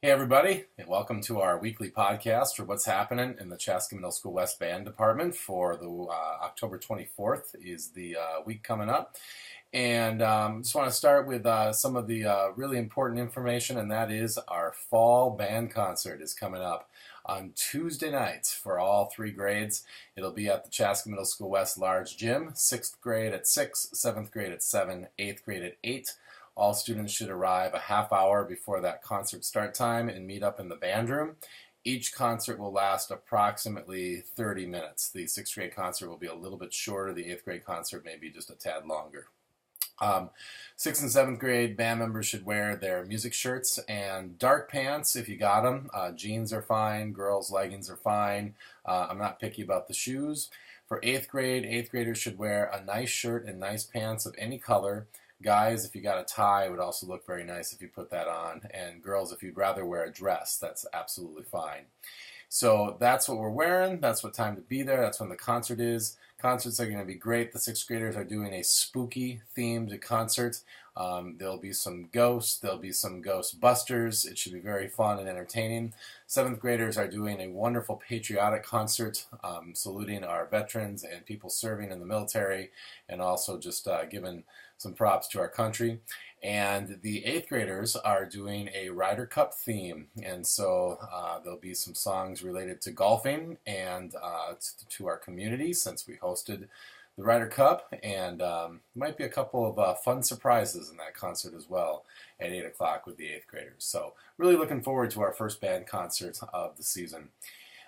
Hey everybody, and welcome to our weekly podcast for what's happening in the Chaska Middle School West Band Department for the October 24th is the week coming up. And just want to start with some of the really important information, and that is our fall band concert is coming up on Tuesday nights for all three grades. It'll be at the Chaska Middle School West Large Gym, 6th grade at 6, 7th grade at 7, 8th grade at 8. All students should arrive a half hour before that concert start time and meet up in the band room. Each concert will last approximately 30 minutes. The 6th grade concert will be a little bit shorter. The 8th grade concert may be just a tad longer. 6th and 7th grade band members should wear their music shirts and dark pants if you got them. Jeans are fine. Girls' leggings are fine. I'm not picky about the shoes. For 8th grade, 8th graders should wear a nice shirt and nice pants of any color. Guys, if you got a tie, it would also look very nice if you put that on. And girls, if you'd rather wear a dress, that's absolutely fine. So that's what we're wearing. That's what time to be there. That's when the concert is. Concerts are going to be great. The 6th graders are doing a spooky themed concert. There'll be some ghosts. There'll be some Ghostbusters. It should be very fun and entertaining. 7th graders are doing a wonderful patriotic concert, saluting our veterans and people serving in the military, and also just giving some props to our country. And the 8th graders are doing a Ryder Cup theme, and so there'll be some songs related to golfing and to our community since we hosted the Ryder Cup, and might be a couple of fun surprises in that concert as well at 8 o'clock with the 8th graders. So really looking forward to our first band concert of the season.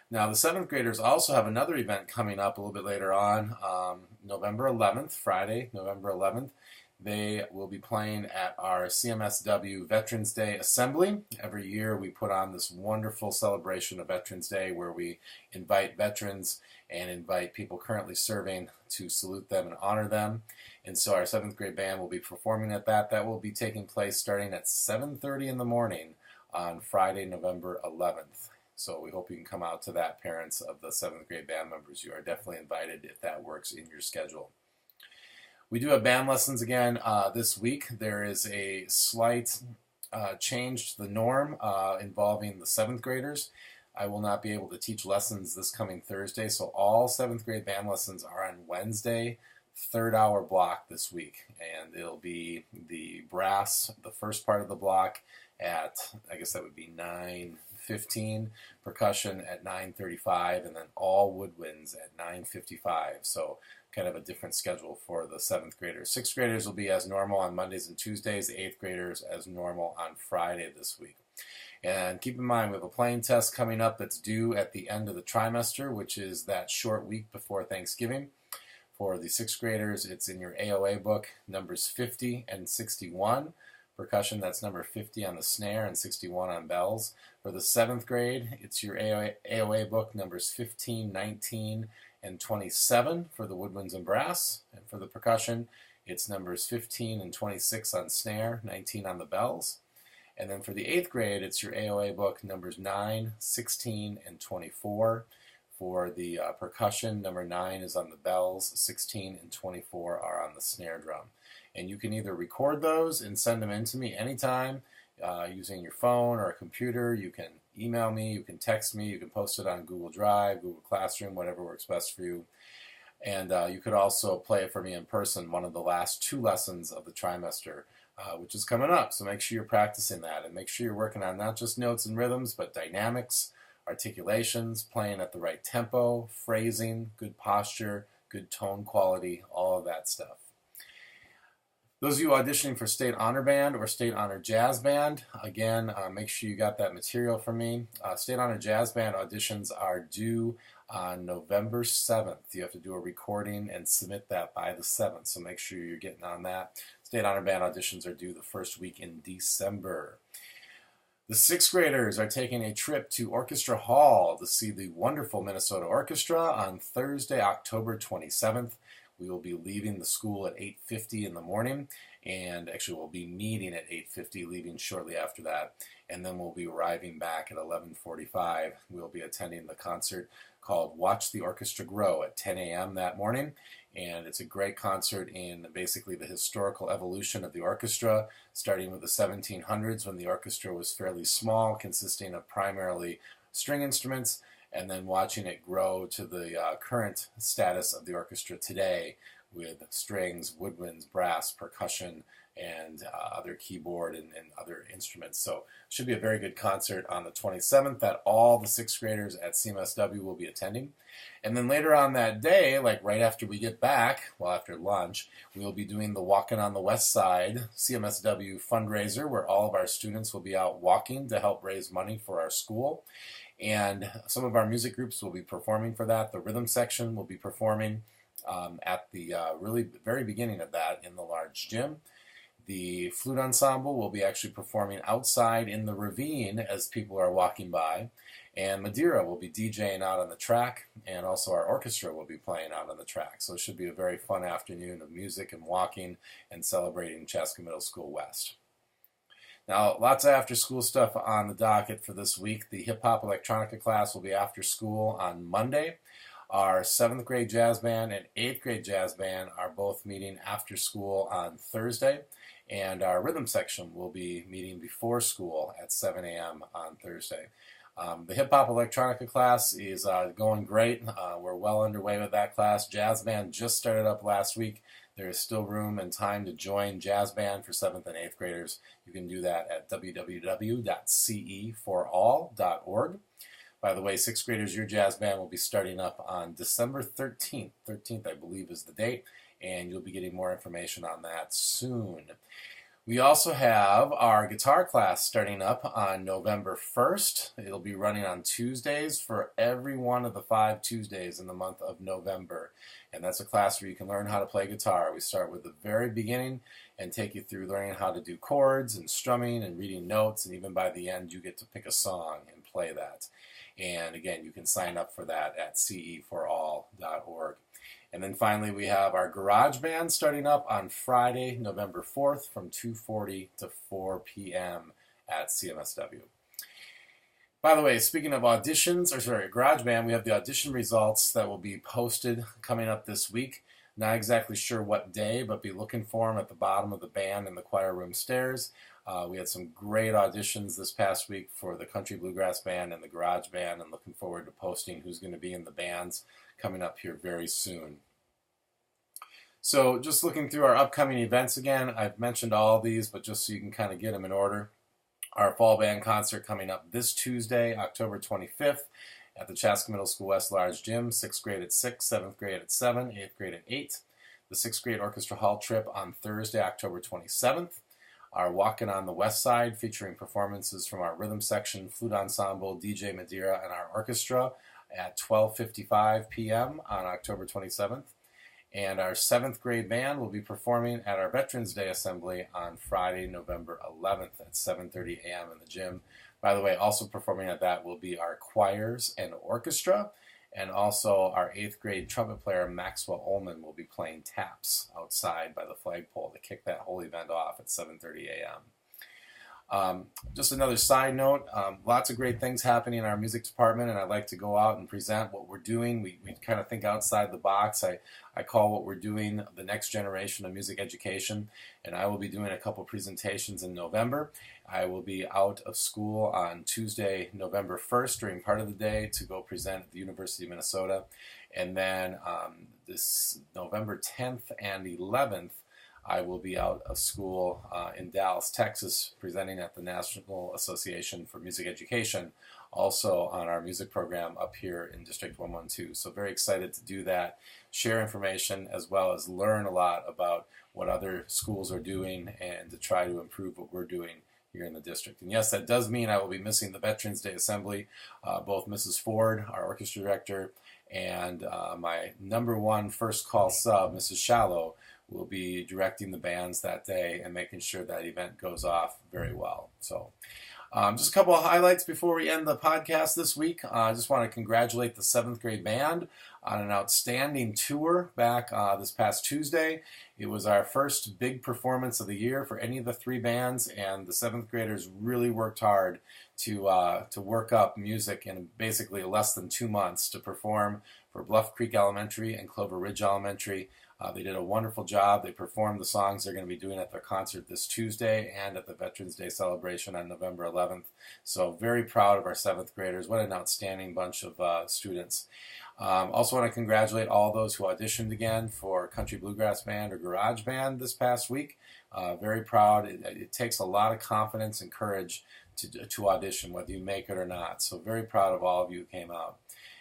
Now, the 7th graders also have another event coming up a little bit later on, November 11th, Friday, November 11th. They will be playing at our CMSW Veterans Day Assembly. Every year we put on this wonderful celebration of Veterans Day where we invite veterans and invite people currently serving to salute them and honor them. And so our 7th grade band will be performing at that. That will be taking place starting at 7:30 in the morning on Friday, November 11th. So we hope you can come out to that, parents of the 7th grade band members. You are definitely invited if that works in your schedule. We do have band lessons again this week. There is a slight change to the norm involving the 7th graders. I will not be able to teach lessons this coming Thursday, so all 7th grade band lessons are on Wednesday, 3rd hour block this week. And it'll be the brass, the first part of the block at, I guess that would be 9:15, percussion at 9:35, and then all woodwinds at 9:55. So kind of a different schedule for the 7th graders. 6th graders will be as normal on Mondays and Tuesdays, 8th graders as normal on Friday this week. And keep in mind, we have a playing test coming up that's due at the end of the trimester, which is that short week before Thanksgiving. For the 6th graders, it's in your AOA book, numbers 50 and 61. Percussion, that's number 50 on the snare and 61 on bells. For the 7th grade, it's your AOA book, numbers 15, 19, and 27 for the woodwinds and brass. And for the percussion, it's numbers 15 and 26 on snare, 19 on the bells. And then for the 8th grade, it's your AOA book, numbers 9, 16, and 24. For the percussion, number 9 is on the bells, 16 and 24 are on the snare drum. And you can either record those and send them in to me anytime using your phone or a computer. You can email me, you can text me, you can post it on Google Drive, Google Classroom, whatever works best for you. And you could also play it for me in person, one of the last 2 lessons of the trimester, which is coming up. So make sure you're practicing that, and make sure you're working on not just notes and rhythms, but dynamics, articulations, playing at the right tempo, phrasing, good posture, good tone quality, all of that stuff. Those of you auditioning for State Honor Band or State Honor Jazz Band, again, make sure you got that material from me. State Honor Jazz Band auditions are due on November 7th. You have to do a recording and submit that by the 7th, so make sure you're getting on that. State Honor Band auditions are due the first week in December. The 6th graders are taking a trip to Orchestra Hall to see the wonderful Minnesota Orchestra on Thursday, October 27th. We will be leaving the school at 8:50 in the morning, and actually we'll be meeting at 8:50, leaving shortly after that, and then we'll be arriving back at 11:45. We'll be attending the concert called Watch the Orchestra Grow at 10 a.m. that morning, And it's a great concert in basically the historical evolution of the orchestra, starting with the 1700s when the orchestra was fairly small, consisting of primarily string instruments, and then watching it grow to the current status of the orchestra today with strings, woodwinds, brass, percussion, and other keyboard and other instruments. So it should be a very good concert on the 27th that all the 6th graders at CMSW will be attending. And then later on that day, like right after we get back, well, after lunch, we will be doing the Walking on the West Side CMSW fundraiser, where all of our students will be out walking to help raise money for our school. And some of our music groups will be performing for that. The rhythm section will be performing at the really very beginning of that in the large gym. The flute ensemble will be actually performing outside in the ravine as people are walking by. And Madeira will be DJing out on the track, and also our orchestra will be playing out on the track. So it should be a very fun afternoon of music and walking and celebrating Chaska Middle School West. Now, lots of after-school stuff on the docket for this week. The hip-hop electronica class will be after school on Monday. Our 7th grade jazz band and 8th grade jazz band are both meeting after school on Thursday. And our rhythm section will be meeting before school at 7 a.m. on Thursday. The hip-hop electronica class is going great. We're well underway with that class. Jazz band just started up last week. There is still room and time to join jazz band for 7th and 8th graders. You can do that at www.ceforall.org. By the way, 6th graders, your jazz band will be starting up on December 13th. 13th, I believe, is the date, and you'll be getting more information on that soon. We also have our guitar class starting up on November 1st. It'll be running on Tuesdays for every one of the 5 Tuesdays in the month of November. And that's a class where you can learn how to play guitar. We start with the very beginning and take you through learning how to do chords and strumming and reading notes. And even by the end, you get to pick a song and play that. And again, you can sign up for that at ceforall.org. And then finally, we have our garage band starting up on Friday, November 4th from 2:40 to 4 p.m. at CMSW. By the way, speaking of auditions, garage band, we have the audition results that will be posted coming up this week. Not exactly sure what day, but be looking for them at the bottom of the band in the choir room stairs. We had some great auditions this past week for the Country Bluegrass Band and the Garage Band, and looking forward to posting who's going to be in the bands coming up here very soon. So just looking through our upcoming events again, I've mentioned all these, but just so you can kind of get them in order. Our fall band concert coming up this Tuesday, October 25th, at the Chaska Middle School West Large Gym, 6th grade at 6, 7th grade at 7, 8th grade at 8. The 6th grade orchestra hall trip on Thursday, October 27th. Our Walking on the West Side, featuring performances from our rhythm section, flute ensemble, DJ Madeira, and our orchestra at 12:55 p.m. on October 27th. And our 7th grade band will be performing at our Veterans Day Assembly on Friday, November 11th at 7:30 a.m. in the gym. By the way, also performing at that will be our choirs and orchestra, and also our 8th grade trumpet player, Maxwell Ullman, will be playing taps outside by the flagpole to kick that whole event off at 7:30 a.m. Just another side note, lots of great things happening in our music department, and I'd like to go out and present what we're doing. We kind of think outside the box. I call what we're doing the next generation of music education, and I will be doing a couple presentations in November. I will be out of school on Tuesday, November 1st during part of the day to go present at the University of Minnesota, and then this November 10th and 11th, I will be out of school in Dallas, Texas, presenting at the National Association for Music Education, also on our music program up here in District 112. So very excited to do that, share information, as well as learn a lot about what other schools are doing and to try to improve what we're doing here in the district. And yes, that does mean I will be missing the Veterans Day Assembly. Both Mrs. Ford, our orchestra director, and my number one first call sub, Mrs. Shallow, will be directing the bands that day and making sure that event goes off very well. So just a couple of highlights before we end the podcast this week. I just want to congratulate the 7th grade band on an outstanding tour back this past Tuesday. It was our first big performance of the year for any of the 3 bands, and the 7th graders really worked hard to work up music in basically less than 2 months to perform for Bluff Creek Elementary and Clover Ridge Elementary They did a wonderful job. They performed the songs they're going to be doing at their concert this Tuesday and at the Veterans Day celebration on November 11th. So very proud of our 7th graders. What an outstanding bunch of students. Also want to congratulate all those who auditioned again for Country Bluegrass Band or Garage Band this past week. Very proud. It takes a lot of confidence and courage to audition, whether you make it or not. So very proud of all of you who came out.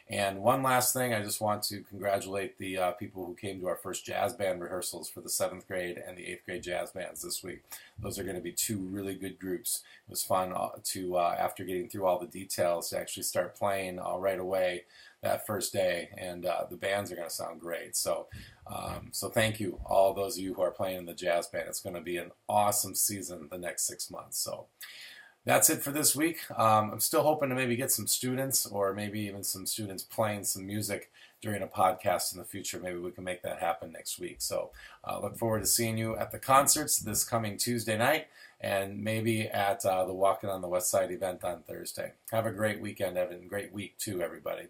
And one last thing, I just want to congratulate the people who came to our first jazz band rehearsals for the 7th grade and the 8th grade jazz bands this week. Those are going to be 2 really good groups. It was fun to, after getting through all the details, to actually start playing right away that first day, and the bands are going to sound great. So thank you, all those of you who are playing in the jazz band. It's going to be an awesome season the next 6 months. So that's it for this week. I'm still hoping to maybe get some students, or maybe even some students playing some music during a podcast in the future. Maybe we can make that happen next week. So look forward to seeing you at the concerts this coming Tuesday night, and maybe at the Walking on the West Side event on Thursday. Have a great weekend, Evan. Great week too, everybody.